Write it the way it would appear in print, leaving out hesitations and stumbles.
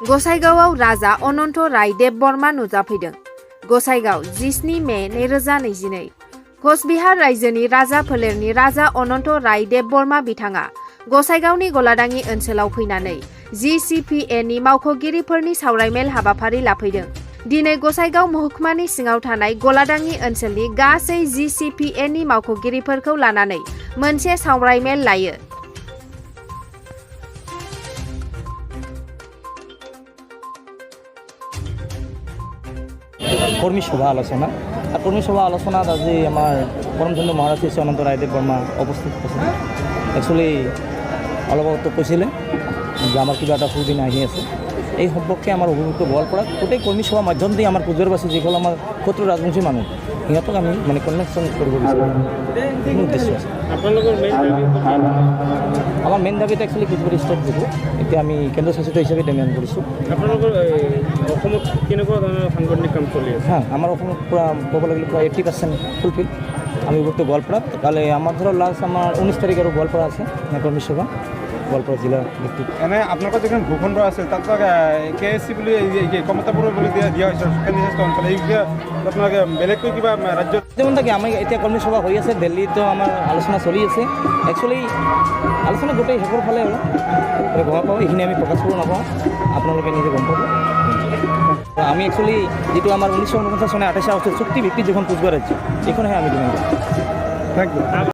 गसाइगावआव राजा अनन्त राय देबबर्मा नुजाफैदों। गसाइगाव 17 मे 2022। कचबिहार रायजोनि राजा फोलेरनि राजा अनन्त राय देबबर्मा बिथाङा गसाइगावनि गलादाङि ओनसोलाव फैनानै GCPA नि मावख'गिरिफोरनि सावरायमेल हाबाफारि लाफैदों। दिनै गसाइगाव महकुमानि सिङाव थानाय गलादाङि ओनसोलनि गासै GCPA नि मावख'गिरिफोरखौ लानानै मोनसे सावरायमेल लायो। কর্মী সভা আলোচনা আর কর্মী সভা আলোচনাত আজি আমার পরমচন্দ্র মহারাজ শ্রী অনন্ত রায়দেব বর্মা উপস্থিত আছে। একচুয়ালি অলপ আগতে কৈছিলে যে আমার কিবা এটা সুদিন আহি আছে, এই সম্পর্কে আমার অভিভুক্ত গোৱালপাৰাত গোটেই কৰ্মী সভা মাধ্যম দি আমাৰ পুজোৰবাসী যিসকল আমাৰ শত্ৰু ৰাজবংশী মানুহ সিহঁতক আমি মানে কনেকশ্যন কৰিব বিচাৰোঁ। উদ্দেশ্য আছে আমাৰ মেইন দাবীত একচুৱেলি কুচবিহাৰ ষ্টেট দিব। এতিয়া আমি কেন্দ্ৰশাসিত হিচাপে ডিমাণ্ড কৰিছোঁ। আপোনালোকৰ অসমত কেনেকুৱা ধৰণৰ সাংগঠনিক কাম চলি আছে? হ্যাঁ, আমাৰ অসমত পুৰা ক'ব লাগিলে পুৰা 80% ফুলফিল। আমি বিভক্ত গোৱালপাৰাত কালি আমাৰ ধৰো লাস্ট আমাৰ 19 তাৰিখ আৰ গোৱালপাৰা আছে কৰ্মী সভা গোৱালপাৰা জিলা ভিত্তিত। এনে আপোনালোকৰ যিখন ভূখণ্ড আছিল তাত KSC বুলি কমতাপুৰ বুলি দিয়া হৈছে কেন্দ্ৰীয় অঞ্চল, এই আপোনালোকে বেলেগকৈ কিবা ৰাজ্যত যেমন থাকি আমি এতিয়া কৰ্মী সভা হৈ আছে, দিল্লীতো আমাৰ আলোচনা চলি আছে। একচুৱেলি আলোচনা গোটেই শেষৰ ফালে আৰু গম পাব, এইখিনি আমি প্ৰকাশ কৰিব নাপাওঁ, আপোনালোকে নিজে গম পাব। আমি একচুৱেলি যিটো আমাৰ 1949 চনে 28 আগষ্ট চুক্তি ভিত্তিত যিখন কুচবিহাৰ ৰাজ্য এইখনহে আমি ডিমাণ্ড কৰোঁ। Thank U.